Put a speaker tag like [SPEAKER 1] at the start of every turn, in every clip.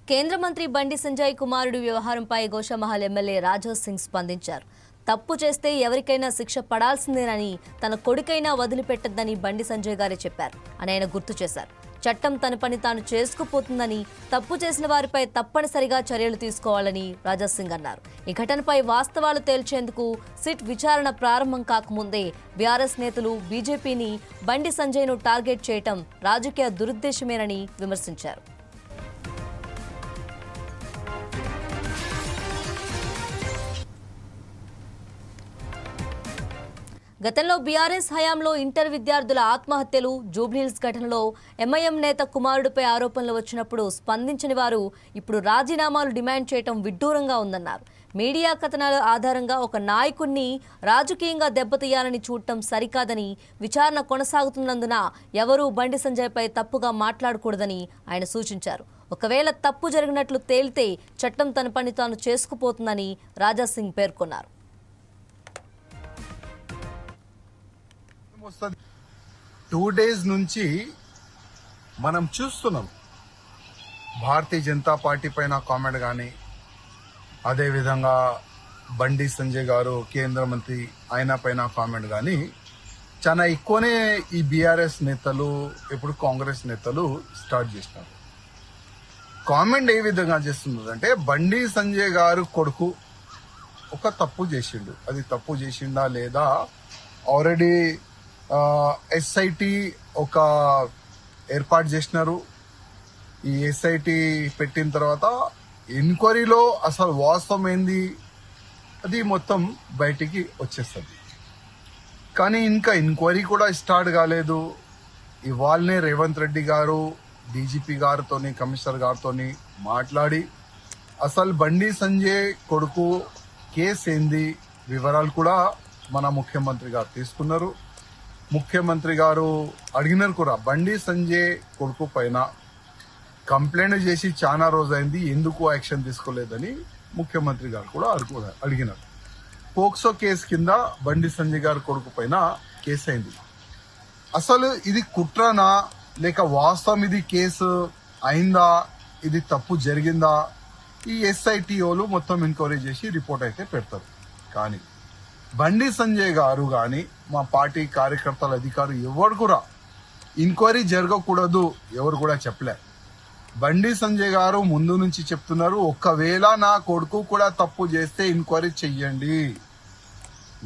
[SPEAKER 1] కేంద్ర మంత్రి బండి సంజయ్ కుమారుడు వ్యవహారంపై గోషామహల్ ఎమ్మెల్యే రాజా సింగ్ స్పందించారు. తప్పు చేస్తే ఎవరికైనా శిక్ష పడాల్సిందేనని, తన కొడుకైనా వదిలిపెట్టద్దని బండి సంజయ్ గారే చెప్పారు అని ఆయన గుర్తు చేశారు. చట్టం తన పని తాను చేసుకుపోతుందని, తప్పు చేసిన వారిపై తప్పనిసరిగా చర్యలు తీసుకోవాలని రాజా సింగ్ అన్నారు. ఈ ఘటనపై వాస్తవాలు తేల్చేందుకు సిట్ విచారణ ప్రారంభం కాకముందే బీఆర్ఎస్ నేతలు బీజేపీని, బండి సంజయ్ను టార్గెట్ చేయటం రాజకీయ దురుద్దేశమేనని విమర్శించారు. గతంలో బీఆర్ఎస్ హయాంలో ఇంటర్ విద్యార్థుల ఆత్మహత్యలు, జూబ్లీహిల్స్ ఘటనలో ఎంఐఎం నేత కుమారుడిపై ఆరోపణలు వచ్చినప్పుడు స్పందించని వారు ఇప్పుడు రాజీనామాలు డిమాండ్ చేయడం విడ్డూరంగా ఉందన్నారు. మీడియా కథనాల ఆధారంగా ఒక నాయకుడిని రాజకీయంగా దెబ్బతీయాలని చూడటం సరికాదని, విచారణ కొనసాగుతున్నందున ఎవరూ బండి సంజయ్పై తప్పుగా మాట్లాడకూడదని ఆయన సూచించారు. ఒకవేళ తప్పు జరిగినట్లు తేలితే చట్టం తన పని తాను చేసుకుపోతుందని రాజా సింగ్ పేర్కొన్నారు.
[SPEAKER 2] 2 days నుంచి మనం చూస్తున్నాం భారతీయ జనతా పార్టీ పైన కామెంట్ కానీ, అదేవిధంగా బండి సంజయ్ గారు కేంద్ర మంత్రి ఆయన పైన కామెంట్ కానీ చాలా ఎక్కువనే ఈ బీఆర్ఎస్ నేతలు, ఇప్పుడు కాంగ్రెస్ నేతలు స్టార్ట్ చేసినారు. కామెంట్ ఏ విధంగా చేస్తున్నారంటే, బండి సంజయ్ గారు కొడుకు ఒక తప్పు చేసిండు, అది తప్పు చేసిండా లేదా, ఆల్రెడీ ఎస్ఐటి ఒక ఏర్పాటు చేసినారు. ఈ ఎస్ఐటి పెట్టిన తర్వాత ఎంక్వైరీలో అసలు వాస్తవం ఏంది అది మొత్తం బయటికి వచ్చేస్తుంది. కానీ ఇంకా ఎంక్వైరీ కూడా స్టార్ట్ కాలేదు. ఇవాళనే రేవంత్ రెడ్డి గారు డీజీపీ గారితోని, కమిషనర్ గారితోని మాట్లాడి అసలు బండి సంజయ్ కొడుకు కేసు ఏంది వివరాలు కూడా మన ముఖ్యమంత్రి గారు తీసుకున్నారు. ముఖ్యమంత్రి గారు అడిగినారు కూడా, బండి సంజయ్ కొడుకు పైన కంప్లైంట్ చేసి చాలా రోజైంది, ఎందుకు యాక్షన్ తీసుకోలేదని ముఖ్యమంత్రి గారు కూడా అడిగినారు. పోక్సో కేసు కింద బండి సంజయ్ గారి కొడుకు పైన కేసు అయింది. అసలు ఇది కుట్రనా లేక వాస్తవం ఇది కేసు అయిందా, ఇది తప్పు జరిగిందా, ఈ ఎస్ఐటిఓలు మొత్తం ఎంక్వైరీ చేసి రిపోర్ట్ అయితే పెడతారు. కానీ బండి సంజయ్ గారు కానీ మా పార్టీ కార్యకర్తల అధికారులు ఎవరు కూడా ఎంక్వైరీ జరగకూడదు ఎవరు కూడా చెప్పలే. బండి సంజయ్ గారు ముందు నుంచి చెప్తున్నారు, ఒకవేళ నా కొడుకు కూడా తప్పు చేస్తే ఎంక్వైరీ చెయ్యండి,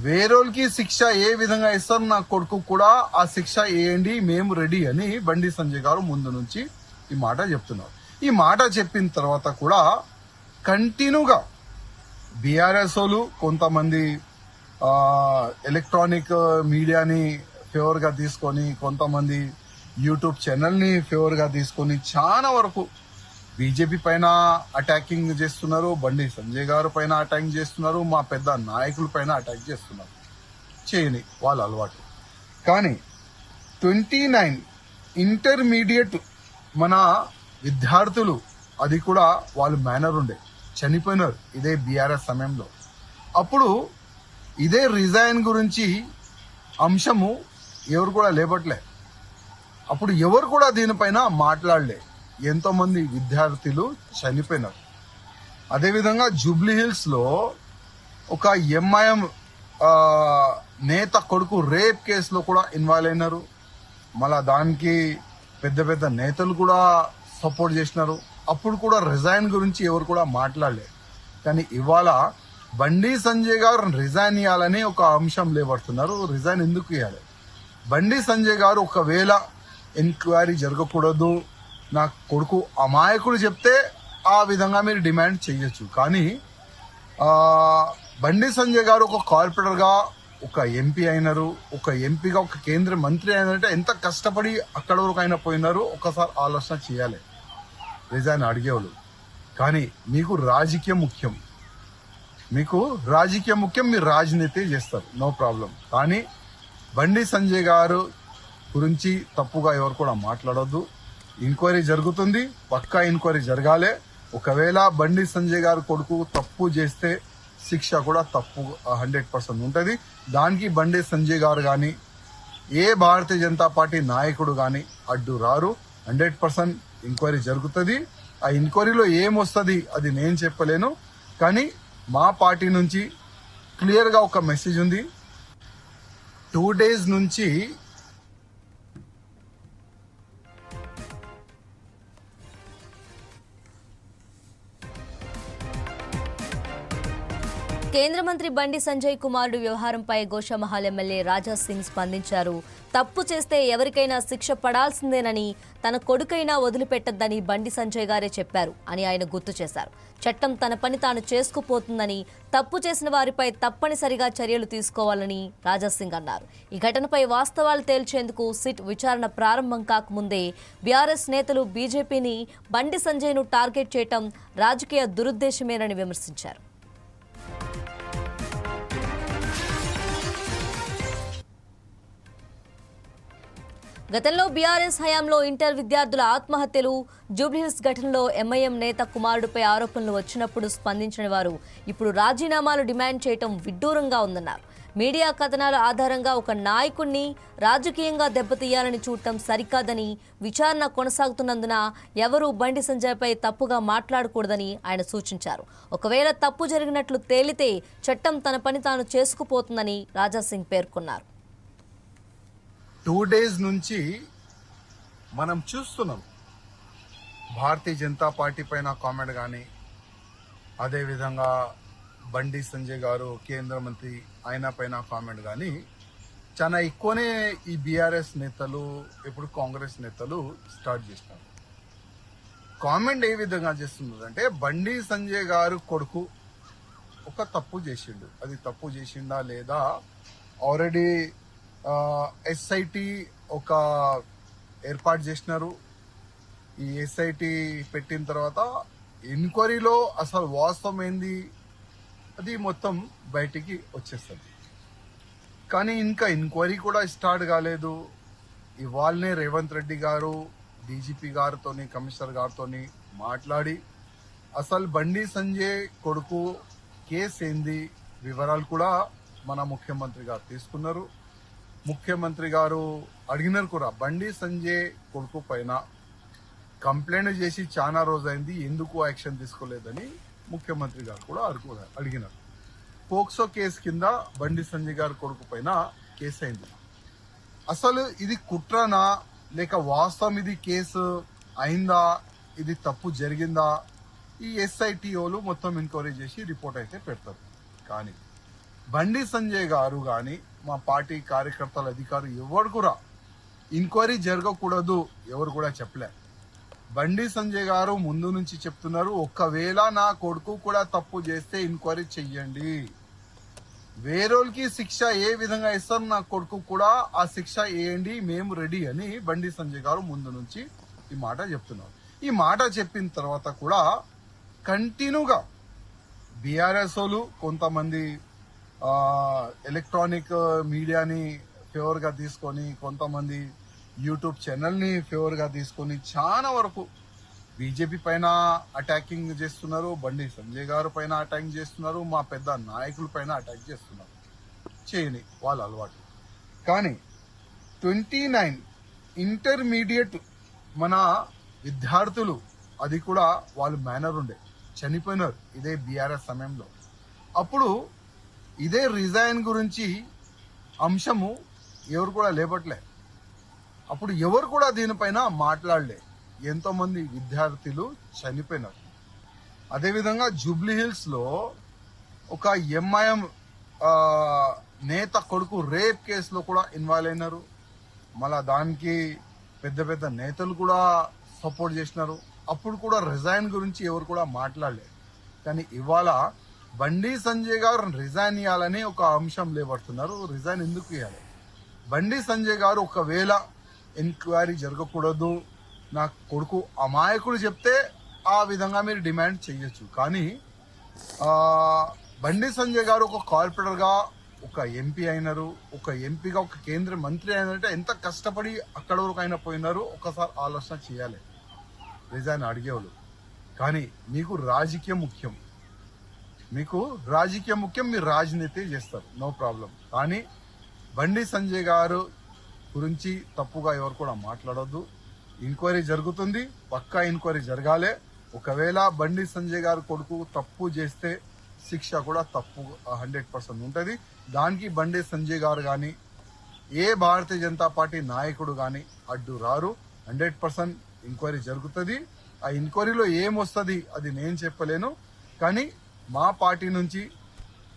[SPEAKER 2] వేరేకి శిక్ష ఏ విధంగా ఇస్తారు నా కొడుకు కూడా ఆ శిక్ష వేయండి, మేము రెడీ అని బండి సంజయ్ గారు ముందు నుంచి ఈ మాట చెప్తున్నారు. ఈ మాట చెప్పిన తర్వాత కూడా కంటిన్యూగా బీఆర్ఎస్ వాళ్ళు కొంతమంది ఎలక్ట్రానిక్ మీడియాని ఫేవర్ గా తీసుకొని, కొంతమంది యూట్యూబ్ ఛానల్ ని ఫేవర్ గా తీసుకొని చాలా వరకు బీజేపీ పైన అటాకింగ్ చేస్తున్నారు, బండి సంజయ్ గారు పైన అటాకింగ్ చేస్తున్నారు, మా పెద్ద నాయకుల పైన అటాక్ చేస్తున్నారు. చేయని వాళ్ళ అలవాటు. కానీ 29 ఇంటర్మీడియట్ మన విద్యార్థులు, అది కూడా వాళ్ళు మేనర్ ఉండే చనిపోయినారు ఇదే బీఆర్ఎస్ సమయంలో. అప్పుడు ఇదే రిజైన్ గురించి అంశము ఎవరు కూడా లేపట్లే. అప్పుడు ఎవరు కూడా దీనిపైన మాట్లాడలే. ఎంతో మంది విద్యార్థులు చనిపోయినారు. అదేవిధంగా జూబ్లీహిల్స్ లో ఒక ఎంఐఎం నేత కొడుకు రేప్ కేసులో కూడా ఇన్వాల్వ్ అయినారు. మళ్ళా దానికి పెద్ద పెద్ద నేతలు కూడా సపోర్ట్ చేసినారు. అప్పుడు కూడా రిజైన్ గురించి ఎవరు కూడా మాట్లాడలే. కానీ ఇవాళ బండి సంజయ్ గారు రిజైన్ ఇవ్వాలని ఒక అంశం లేబడుతున్నారు. రిజైన్ ఎందుకు ఇవ్వాలి? బండి సంజయ్ గారు ఒకవేళ ఎంక్వైరీ జరగకూడదు, నా కొడుకు అమాయకుడు చెప్తే ఆ విధంగా మీరు డిమాండ్ చేయొచ్చు. కానీ బండి సంజయ్ గారు ఒక కార్పొరేటర్ గా ఒక ఎంపీ అయినారు, ఒక ఎంపీగా ఒక కేంద్ర మంత్రి అయినారంటే ఎంత కష్టపడి అక్కడ వరకు అయినా పోయినారు. ఒకసారి ఆలోచన చేయాలి రిజైన్ అడిగేవాళ్ళు. కానీ మీకు రాజకీయం ముఖ్యం, మీరు రాజనీతి చేస్తారు, నో ప్రాబ్లం. కానీ బండి సంజయ్ గారు గురించి తప్పుగా ఎవరు కూడా మాట్లాడొద్దు. ఎంక్వైరీ జరుగుతుంది, పక్కా ఎంక్వైరీ జరగాలి. ఒకవేళ బండి సంజయ్ గారు కొడుకు తప్పు చేస్తే శిక్ష కూడా తప్పు 100% ఉంటుంది. దానికి బండి సంజయ్ గారు కానీ ఏ భారతీయ జనతా పార్టీ నాయకుడు కానీ అడ్డు రారు. 100% ఎంక్వైరీ జరుగుతుంది. ఆ ఎంక్వైరీలో ఏమొస్తుంది అది నేను చెప్పలేను. కానీ మా పార్టీ నుంచి క్లియర్గా ఒక మెసేజ్ ఉంది. 2 days నుంచి
[SPEAKER 1] కేంద్ర మంత్రి బండి సంజయ్ కుమారుడు వ్యవహారంపై గోషామహల్ ఎమ్మెల్యే రాజా సింగ్ స్పందించారు. తప్పు చేస్తే ఎవరికైనా శిక్ష పడాల్సిందేనని, తన కొడుకైనా వదిలిపెట్టద్దని బండి సంజయ్ గారే చెప్పారు అని ఆయన గుర్తు చేశారు. చట్టం తన పని తాను చేసుకుపోతుందని, తప్పు చేసిన వారిపై తప్పనిసరిగా చర్యలు తీసుకోవాలని రాజా సింగ్ అన్నారు. ఈ ఘటనపై వాస్తవాలు తేల్చేందుకు సిట్ విచారణ ప్రారంభం కాకముందే బీఆర్ఎస్ నేతలు బీజేపీని, బండి సంజయ్ను టార్గెట్ చేయటం రాజకీయ దురుద్దేశమేనని విమర్శించారు. గతంలో బీఆర్ఎస్ హయాంలో ఇంటర్ విద్యార్థుల ఆత్మహత్యలు, జూబ్లీహిల్స్ ఘటనలో ఎంఐఎం నేత కుమారుడిపై ఆరోపణలు వచ్చినప్పుడు స్పందించిన వారు ఇప్పుడు రాజీనామాలు డిమాండ్ చేయటం విడ్డూరంగా ఉందన్నారు. మీడియా కథనాల ఆధారంగా ఒక నాయకుణ్ణి రాజకీయంగా దెబ్బతీయాలని చూడటం సరికాదని, విచారణ కొనసాగుతున్నందున ఎవరూ బండి సంజయ్పై తప్పుగా మాట్లాడకూడదని ఆయన సూచించారు. ఒకవేళ తప్పు జరిగినట్లు తేలితే చట్టం తన పని తాను చేసుకుపోతుందని రాజాసింగ్ పేర్కొన్నారు.
[SPEAKER 2] 2 days నుంచి మనం చూస్తున్నాం. భారతీయ జనతా పార్టీ పైన కామెంట్ కానీ, అదేవిధంగా బండి సంజయ్ గారు కేంద్ర మంత్రి ఆయన పైన కామెంట్ కానీ చాలా ఎక్కువనే ఈ బీఆర్ఎస్ నేతలు, ఇప్పుడు కాంగ్రెస్ నేతలు స్టార్ట్ చేస్తున్నారు. కామెంట్ ఏ విధంగా చేస్తున్నారంటే, బండి సంజయ్ గారు కొడుకు ఒక తప్పు చేసిండు, అది తప్పు చేసిండా లేదా, ఆల్రెడీ ఎస్ఐటి ఒక ఏర్పాటు చేసినారు. ఈ ఎస్ఐటి పెట్టిన తర్వాత ఎంక్వైరీలో అసలు వాస్తవం ఏంది అది మొత్తం బయటికి వచ్చేస్తుంది. కానీ ఇంకా ఎంక్వైరీ కూడా స్టార్ట్ కాలేదు. ఇవాళనే రేవంత్ రెడ్డి గారు డీజీపీ గారితోని, కమిషనర్ గారితోని మాట్లాడి అసలు బండి సంజయ్ కొడుకు కేసు ఏంది వివరాలు కూడా మన ముఖ్యమంత్రి గారు తీసుకున్నారు. ముఖ్యమంత్రి గారు అడిగినారు కూడా, బండి సంజయ్ కొడుకు పైన కంప్లైంట్ చేసి చాలా రోజైంది, ఎందుకు యాక్షన్ తీసుకోలేదని ముఖ్యమంత్రి గారు కూడా అడిగినారు. పోక్సో కేసు కింద బండి సంజయ్ గారి కొడుకు పైన కేసు అయింది. అసలు ఇది కుట్రనా లేక వాస్తవం ఇది కేసు అయిందా, ఇది తప్పు జరిగిందా, ఈ ఎస్ఐటిఓలు మొత్తం ఎంక్వైరీ చేసి రిపోర్ట్ అయితే పెడతారు. కానీ బండి సంజయ్ గారు కానీ మా పార్టీ కార్యకర్తల అధికారులు ఎవరు కూడా ఎంక్వైరీ జరగకూడదు ఎవరు కూడా చెప్పలే. బండి సంజయ్ గారు ముందు నుంచి చెప్తున్నారు, ఒకవేళ నా కొడుకు కూడా తప్పు చేస్తే ఎంక్వైరీ చెయ్యండి, వేరేకి శిక్ష ఏ విధంగా ఇస్తారు నా కొడుకు కూడా ఆ శిక్ష వేయండి, మేము రెడీ అని బండి సంజయ్ గారు ముందు నుంచి ఈ మాట చెప్తున్నారు. ఈ మాట చెప్పిన తర్వాత కూడా కంటిన్యూగా బీఆర్ఎస్ వాళ్ళు కొంతమంది ఎలక్ట్రానిక్ మీడియాని ఫేవర్గా తీసుకొని, కొంతమంది యూట్యూబ్ ఛానల్ని ఫేవర్గా తీసుకొని చాలా వరకు బీజేపీ పైన అటాకింగ్ చేస్తున్నారు, బండి సంజయ్ గారు పైన అటాకింగ్ చేస్తున్నారు, మా పెద్ద నాయకుల పైన అటాక్ చేస్తున్నారు. చేయని వాళ్ళ అలవాటు. కానీ 29 ఇంటర్మీడియట్ మన విద్యార్థులు, అది కూడా వాళ్ళు మేనర్ ఉండే చనిపోయినారు ఇదే బీఆర్ఎస్ సమయంలో. అప్పుడు ఇదే రిజైన్ గురించి అంశము ఎవరు కూడా లేపట్లే. అప్పుడు ఎవరు కూడా దీనిపైన మాట్లాడలే. ఎంతో మంది విద్యార్థులు చనిపోయినారు. అదేవిధంగా జూబ్లీహిల్స్ లో ఒక ఎంఐఎం నేత కొడుకు రేప్ కేసులో కూడా ఇన్వాల్వ్ అయినారు. మళ్ళా దానికి పెద్ద పెద్ద నేతలు కూడా సపోర్ట్ చేసినారు. అప్పుడు కూడా రిజైన్ గురించి ఎవరు కూడా మాట్లాడలేదు. కానీ ఇవాళ బండి సంజయ్ గారు రిజైన్ ఇవ్వాలని ఒక అంశం లేబడుతున్నారు. రిజైన్ ఎందుకు ఇవ్వాలి? బండి సంజయ్ గారు ఒకవేళ ఎంక్వైరీ జరగకూడదు, నా కొడుకు అమాయకుడు చెప్తే ఆ విధంగా మీరు డిమాండ్ చేయొచ్చు. కానీ బండి సంజయ్ గారు ఒక కార్పొరేటర్గా ఒక ఎంపీ అయినారు, ఒక ఎంపీగా ఒక కేంద్ర మంత్రి అయినారంటే ఎంత కష్టపడి అక్కడ వరకు అయినా పోయినారు. ఒకసారి ఆలోచన చేయాలి రిజైన్ అడిగేవాళ్ళు. కానీ మీకు రాజకీయం ముఖ్యం, మీరు రాజనీతి చేస్తారు, నో ప్రాబ్లం. కానీ బండి సంజయ్ గారు గురించి తప్పుగా ఎవరు కూడా మాట్లాడొద్దు. ఎంక్వైరీ జరుగుతుంది, పక్కా ఎంక్వైరీ జరగాలి. ఒకవేళ బండి సంజయ్ గారు కొడుకు తప్పు చేస్తే శిక్ష కూడా తప్పు 100% ఉంటుంది. దానికి బండి సంజయ్ గారు కానీ ఏ భారతీయ జనతా పార్టీ నాయకుడు కానీ అడ్డు రారు. 100% ఎంక్వైరీ జరుగుతుంది. ఆ ఎంక్వైరీలో ఏమొస్తుంది అది నేను చెప్పలేను. కానీ మా పార్టీ నుంచి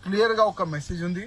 [SPEAKER 2] క్లియర్గా ఒక మెసేజ్ ఉంది.